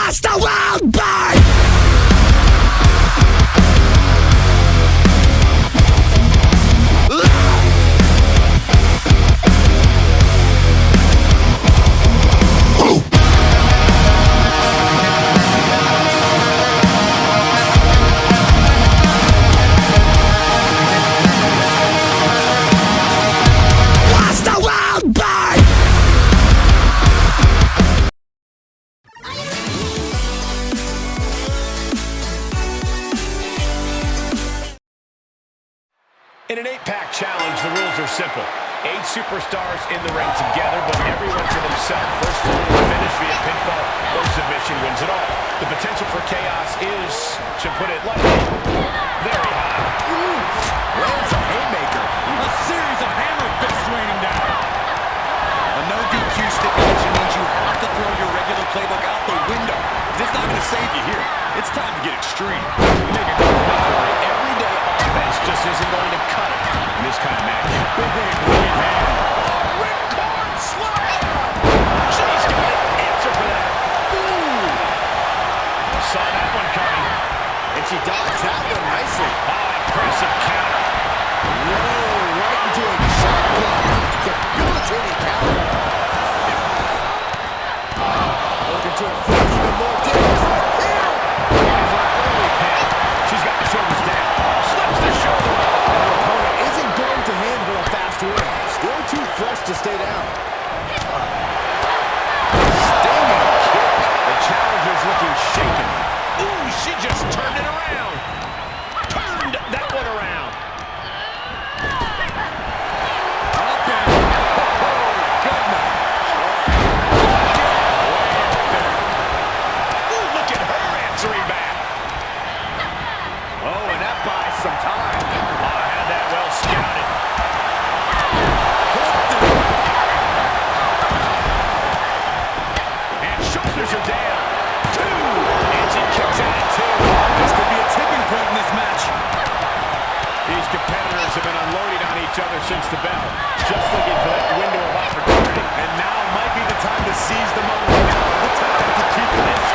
Watch the world burn! In an 8-pack challenge, the rules are simple. 8 superstars in the ring together, but everyone for themselves. First to finish via pinfall or submission wins it all. The potential for chaos is, to put it lightly, very high. Lands a haymaker. A series of hammer fists raining down. A no DQ stipulation means you have to throw your regular playbook out the window. This is not going to save you here. It's time to get extreme. Make a complimentary everyday offense just isn't going to cut it in this kind of match. Big right hand. Ripcord slam! She's got an answer for that. Ooh! Saw that one coming. And she dodged that one nicely. Impressive counter. Whoa, right into a sharp block. Debilitating counter. Looking to inflict even more damage. She's got the shoulders down. Slips the shoulder. Her opponent isn't going to hand her a fast win. Still too fresh to stay down. Stinging kick. The challenger's looking shaken. Ooh, she just turned it around. Turned that one around. Up and goodness. Ooh, look at her answering back. Oh, and that buys some time. I had that well scouted. And shoulders are down. 2. And she kicks out at 2. This could be a tipping point in this match. These competitors have been unloading on each other since the bell. Just looking for that window of opportunity. And now might be the time to seize the moment. The time to keep this.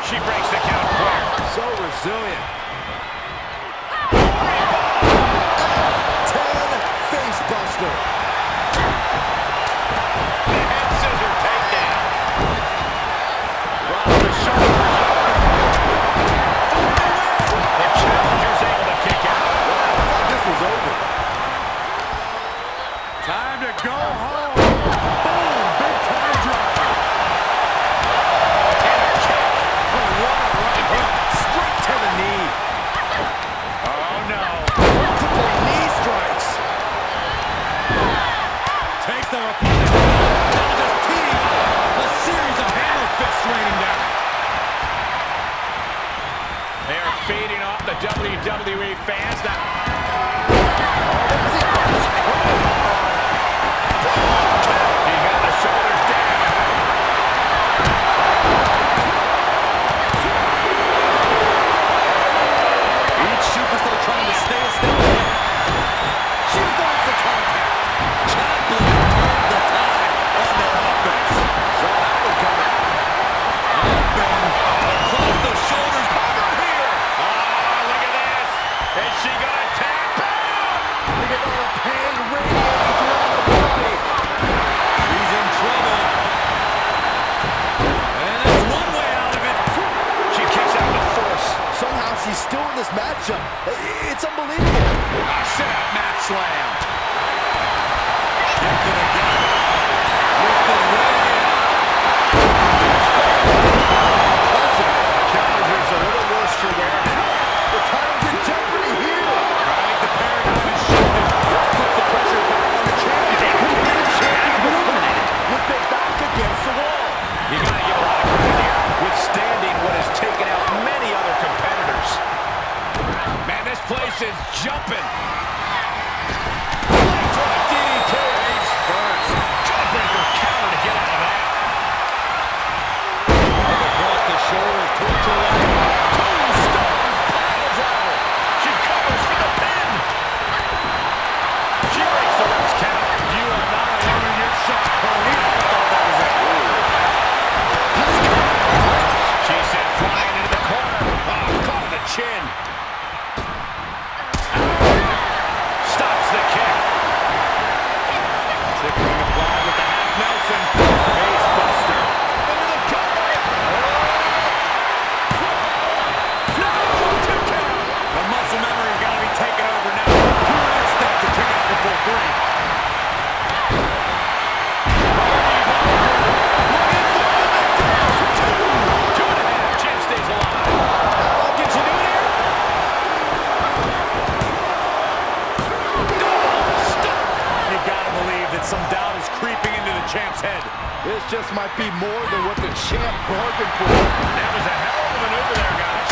She breaks the count quick. So resilient. 10 face buster. The head scissor takedown. Drops the shoulder. The challenger's able to kick out. Wow, I thought this was over. Time to go home. Boom, big time driver. And a kick. What a right hook. Straight to the knee. Oh no. Multiple knee strikes. Takes their opponent. Now just teeing up. A series of hammer fists raining down. They are feeding off the WWE fans now. He got the shoulders down. Each superstar trying to stay a step ahead. She wants the contact. Champion turns the tide on their offense. So that one coming. Up and across the shoulders. Over here. Oh, look at this. Is she gonna tap out? Look at all the pain radiating throughout the body. She's in trouble. And that's one way out of it. She kicks out with force. Somehow she's still in this matchup. It's unbelievable. A sit-out mat slam. Kicked it again. Lifted way impressive. Challenger's a little worse for wear now. The title's in jeopardy here. I think the paradigm is shifting. Let's put the pressure back on the champion. The champion was eliminated with their back against the wall. You gotta give a lot of credit here, withstanding what has taken out many other competitors. Man, this place is jumping. DDT. Face first. This just might be more than what the champ bargained for. That was a hell of a maneuver there, guys.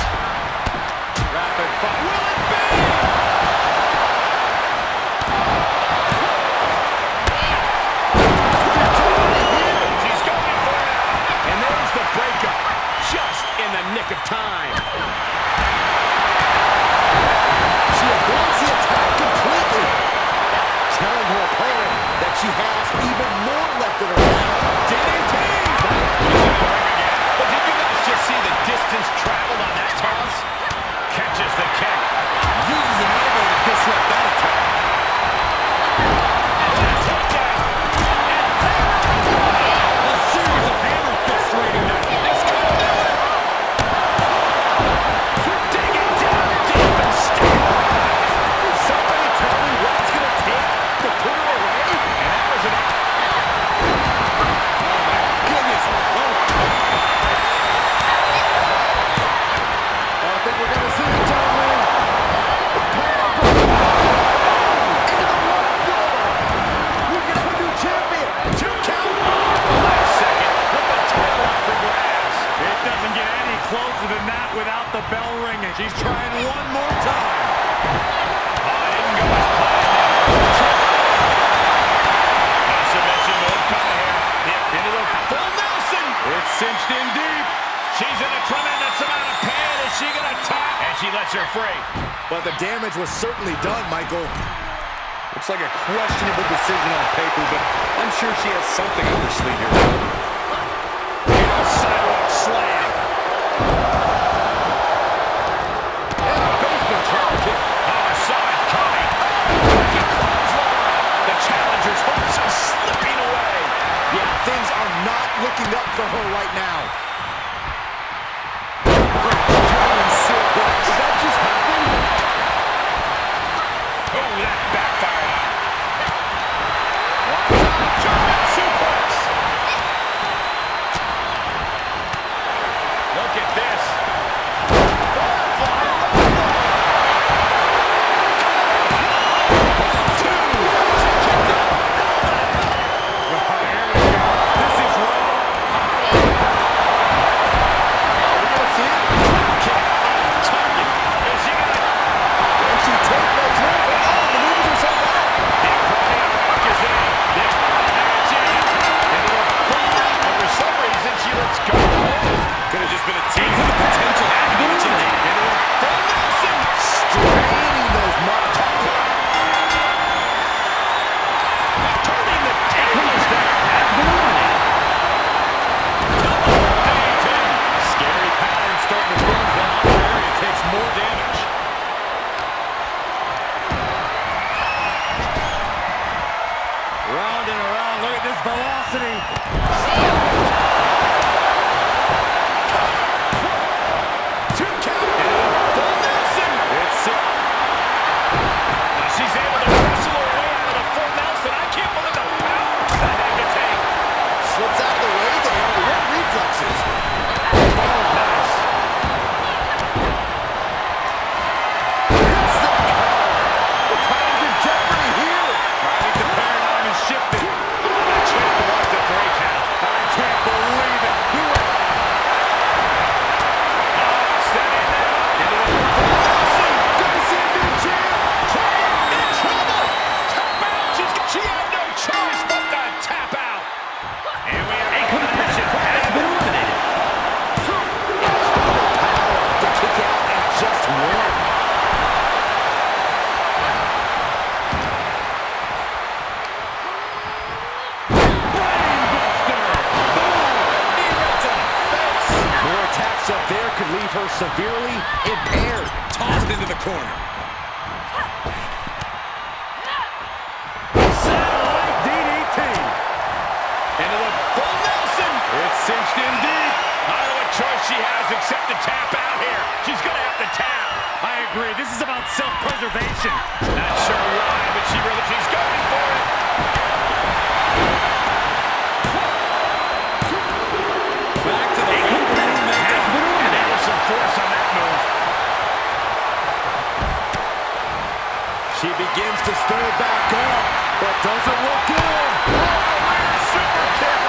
Rapid fire. Will it be? She's going for it. And there's the breakup. Just in the nick of time. She avoids the attack completely, telling her opponent that she has even more left in her tank. DDT! But did you guys just see the distance traveled on that toss? Catches the kick. Uses an elbow to disrupt that attack. And a takedown. A series of hammer fists raining down. This could do it. Digging down deep and staying alive. Somebody tell me what it's going to take to put her away? And that was an... Oh my goodness. Oh. I think we're going to see it, gentlemen. We can have a new champion. 2 count. Last second. With the title up for grabs. It doesn't get any closer than that without the bell ringing. She's trying one more time. Didn't go as planned. Submission move coming here. Into the full Nelson. It's cinched in deep. She's in a tremendous amount of pain. Is she going to tap? And she lets her free. But the damage was certainly done, Michael. Looks like a questionable decision on paper, but I'm sure she has something up her sleeve here. Sidewalk slam. And a basement drop kick. Oh, I saw it coming. Breaking clothesline. The challenger's hopes are slipping away. Yeah, things are not looking up for her right now. Did that just happen? Oh, that backfired. German suplex. Look at this. Round and around. Look at this velocity. Two count. Full Nelson. It's it. She's able to wrestle her way out of the full Nelson. I can't believe the power that had to take. Slips out of the way there. What reflexes? Oh, nice. The title's in jeopardy here. I think the paradigm is shifting. The champ wants the 3 count. I can't believe it. Stepping down into the full Nelson. Gonna see a new champ. In trouble. Tap out. She had no choice but to tap out. And we have a competition has been eliminated. Power to kick out at just one. More attacks up there could leave her severely impaired. Tossed into the corner. Satellite DDT. Into the full Nelson. It's cinched in deep. I don't know what choice she has except to tap out here. She's going to have to tap. I agree. This is about self-preservation. Not sure why, but she's going for it. Back to the ring. And there was some force on that move. She begins to stir back up, but doesn't look good. Super kick.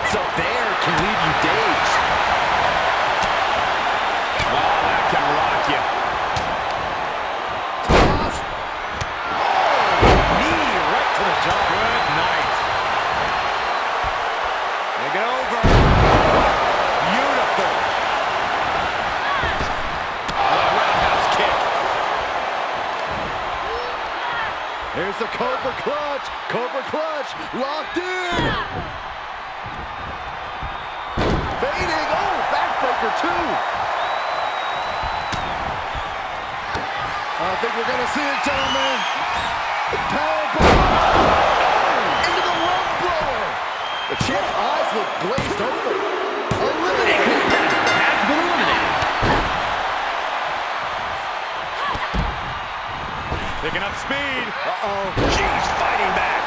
mix-up there can leave you dazed. Oh, that can rock you. Toss. Oh, knee right to the jaw. Good night. Take it over. Beautiful. Roundhouse kick. Here's the Cobra Clutch. Cobra Clutch. Locked in. Fading. Oh, backbreaker too. I think we're going to see it, gentlemen. Powerbomb. Into the lung blower. The champ's eyes look glazed over. Eliminated. Has been eliminated. Picking up speed. Uh-oh. She's fighting back.